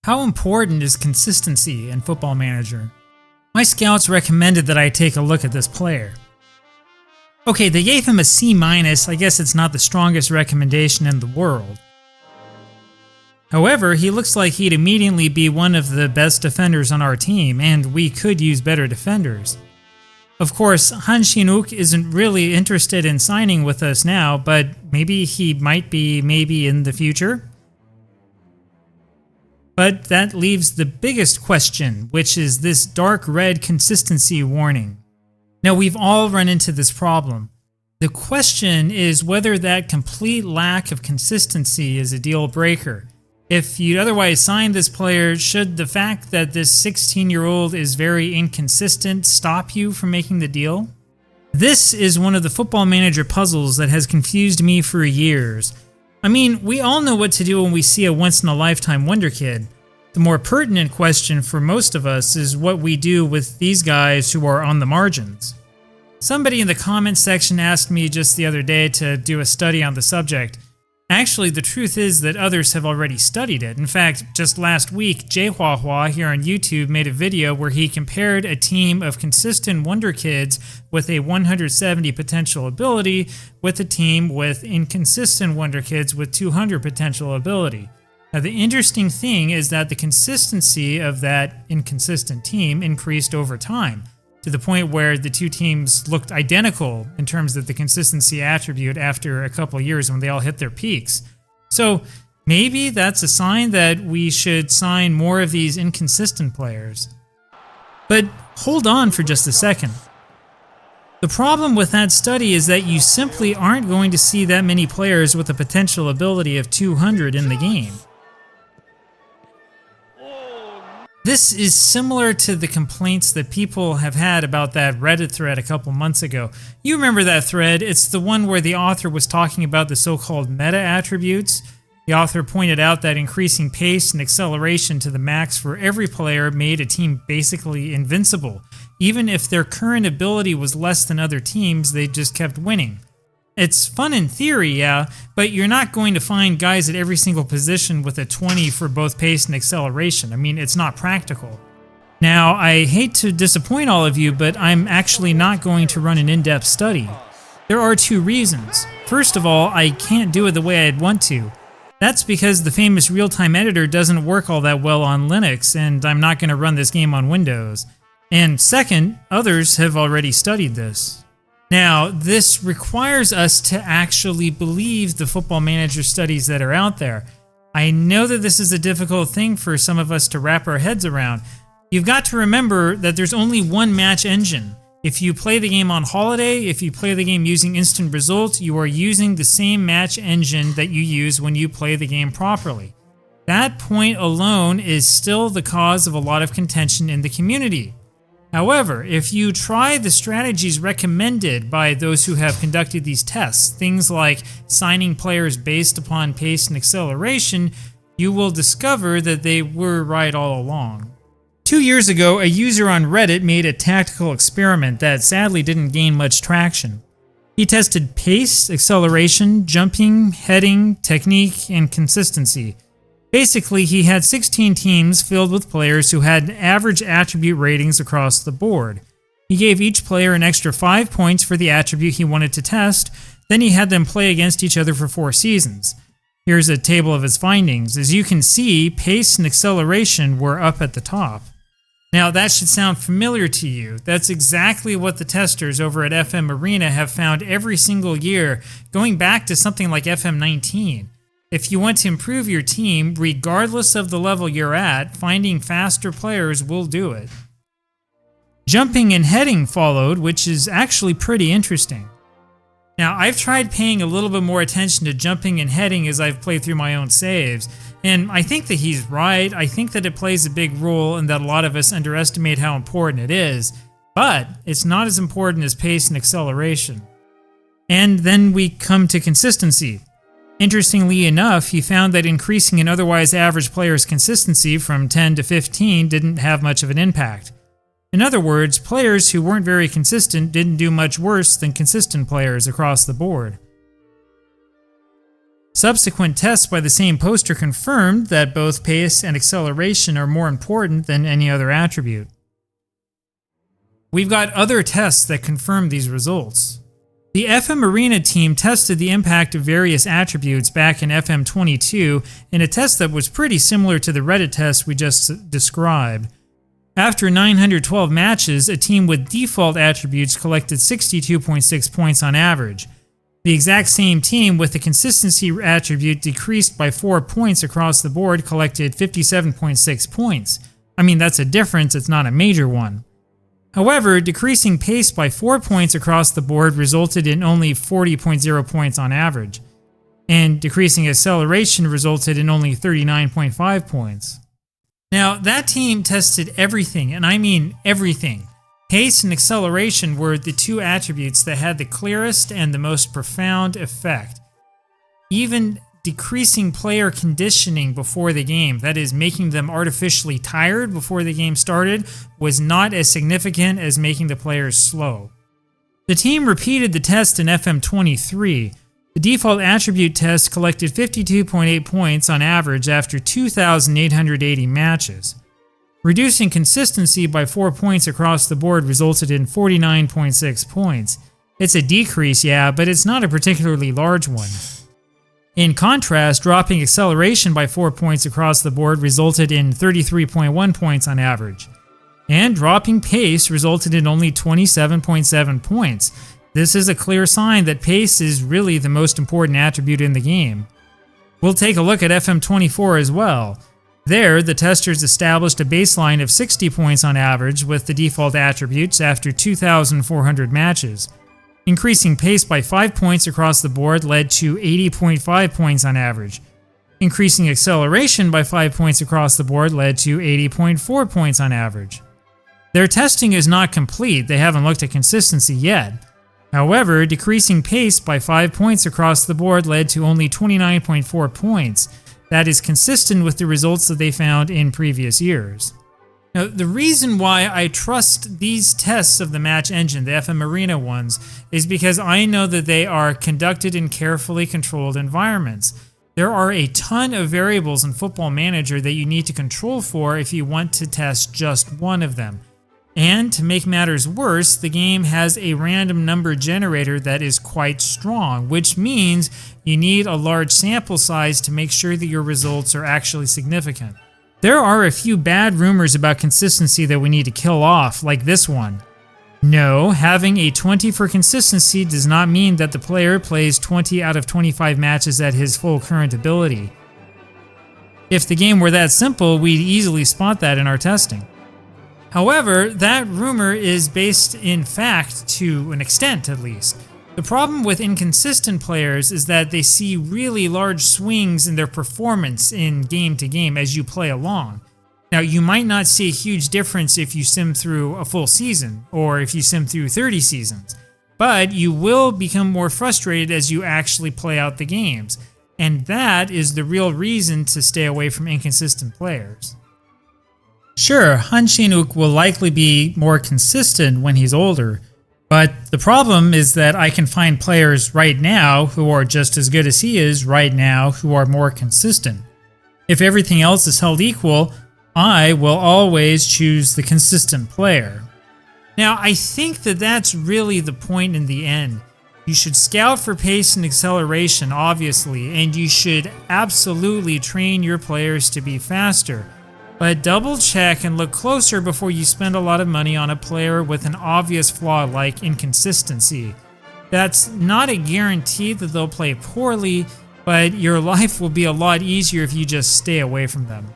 How important is consistency in Football Manager? My scouts recommended that I take a look at this player. Okay, they gave him a C-. I guess it's not the strongest recommendation in the world. However, he looks like he'd immediately be one of the best defenders on our team, and we could use better defenders. Of course, Han Shin-wook isn't really interested in signing with us now, but maybe he might be in the future. But that leaves the biggest question, which is this dark red consistency warning. Now, we've all run into this problem. The question is whether that complete lack of consistency is a deal breaker. If you'd otherwise sign this player, should the fact that this 16-year-old is very inconsistent stop you from making the deal? This is one of the Football Manager puzzles that has confused me for years. I mean, we all know what to do when we see a once-in-a-lifetime wonder kid. The more pertinent question for most of us is what we do with these guys who are on the margins. Somebody in the comments section asked me just the other day to do a study on the subject. Actually, the truth is that others have already studied it. In fact, just last week, JayHuaHua here on YouTube made a video where he compared a team of consistent wonder kids with a 170 potential ability with a team with inconsistent wonder kids with 200 potential ability. Now, the interesting thing is that the consistency of that inconsistent team increased over time, to the point where the two teams looked identical in terms of the consistency attribute after a couple of years when they all hit their peaks. So maybe that's a sign that we should sign more of these inconsistent players. But hold on for just a second. The problem with that study is that you simply aren't going to see that many players with a potential ability of 200 in the game. This is similar to the complaints that people have had about that Reddit thread a couple months ago. You remember that thread? It's the one where the author was talking about the so-called meta attributes. The author pointed out that increasing pace and acceleration to the max for every player made a team basically invincible. Even if their current ability was less than other teams, they just kept winning. It's fun in theory, yeah, but you're not going to find guys at every single position with a 20 for both pace and acceleration. I mean, it's not practical. Now, I hate to disappoint all of you, but I'm actually not going to run an in-depth study. There are two reasons. First of all, I can't do it the way I'd want to. That's because the famous real-time editor doesn't work all that well on Linux, and I'm not going to run this game on Windows. And second, others have already studied this. Now, this requires us to actually believe the Football Manager studies that are out there. I know that this is a difficult thing for some of us to wrap our heads around. You've got to remember that there's only one match engine. If you play the game on holiday, if you play the game using instant results, you are using the same match engine that you use when you play the game properly. That point alone is still the cause of a lot of contention in the community. However, if you try the strategies recommended by those who have conducted these tests, things like signing players based upon pace and acceleration, you will discover that they were right all along. 2 years ago, a user on Reddit made a tactical experiment that sadly didn't gain much traction. He tested pace, acceleration, jumping, heading, technique, and consistency. Basically, he had 16 teams filled with players who had average attribute ratings across the board. He gave each player an extra 5 points for the attribute he wanted to test, then he had them play against each other for 4 seasons. Here's a table of his findings. As you can see, pace and acceleration were up at the top. Now, that should sound familiar to you. That's exactly what the testers over at FM Arena have found every single year, going back to something like FM 19. If you want to improve your team, regardless of the level you're at, finding faster players will do it. Jumping and heading followed, which is actually pretty interesting. Now, I've tried paying a little bit more attention to jumping and heading as I've played through my own saves, and I think that he's right. I think that it plays a big role and that a lot of us underestimate how important it is, but it's not as important as pace and acceleration. And then we come to consistency. Interestingly enough, he found that increasing an otherwise average player's consistency from 10 to 15 didn't have much of an impact. In other words, players who weren't very consistent didn't do much worse than consistent players across the board. Subsequent tests by the same poster confirmed that both pace and acceleration are more important than any other attribute. We've got other tests that confirm these results. The FM Arena team tested the impact of various attributes back in FM22 in a test that was pretty similar to the Reddit test we just described. After 912 matches, a team with default attributes collected 62.6 points on average. The exact same team with the consistency attribute decreased by 4 points across the board collected 57.6 points. I mean, that's a difference, it's not a major one. However, decreasing pace by 4 points across the board resulted in only 40.0 points on average, and decreasing acceleration resulted in only 39.5 points. Now, that team tested everything, and I mean everything. Pace and acceleration were the two attributes that had the clearest and the most profound effect. Even decreasing player conditioning before the game, that is, making them artificially tired before the game started, was not as significant as making the players slow. The team repeated the test in FM23. The default attribute test collected 52.8 points on average after 2,880 matches. Reducing consistency by 4 points across the board resulted in 49.6 points. It's a decrease, yeah, but it's not a particularly large one. In contrast, dropping acceleration by 4 points across the board resulted in 33.1 points on average. And dropping pace resulted in only 27.7 points. This is a clear sign that pace is really the most important attribute in the game. We'll take a look at FM24 as well. There, the testers established a baseline of 60 points on average with the default attributes after 2,400 matches. Increasing pace by 5 points across the board led to 80.5 points on average. Increasing acceleration by 5 points across the board led to 80.4 points on average. Their testing is not complete, they haven't looked at consistency yet. However, decreasing pace by 5 points across the board led to only 29.4 points. That is consistent with the results that they found in previous years. Now, the reason why I trust these tests of the match engine, the FM Arena ones, is because I know that they are conducted in carefully controlled environments. There are a ton of variables in Football Manager that you need to control for if you want to test just one of them. And to make matters worse, the game has a random number generator that is quite strong, which means you need a large sample size to make sure that your results are actually significant. There are a few bad rumors about consistency that we need to kill off, like this one. No, having a 20 for consistency does not mean that the player plays 20 out of 25 matches at his full current ability. If the game were that simple, we'd easily spot that in our testing. However, that rumor is based in fact to an extent at least. The problem with inconsistent players is that they see really large swings in their performance in game to game as you play along. Now, you might not see a huge difference if you sim through a full season, or if you sim through 30 seasons, but you will become more frustrated as you actually play out the games, and that is the real reason to stay away from inconsistent players. Sure, Han Chin-wook will likely be more consistent when he's older, but the problem is that I can find players right now who are just as good as he is right now who are more consistent. If everything else is held equal, I will always choose the consistent player. Now, I think that that's really the point in the end. You should scout for pace and acceleration, obviously, and you should absolutely train your players to be faster. But double check and look closer before you spend a lot of money on a player with an obvious flaw like inconsistency. That's not a guarantee that they'll play poorly, but your life will be a lot easier if you just stay away from them.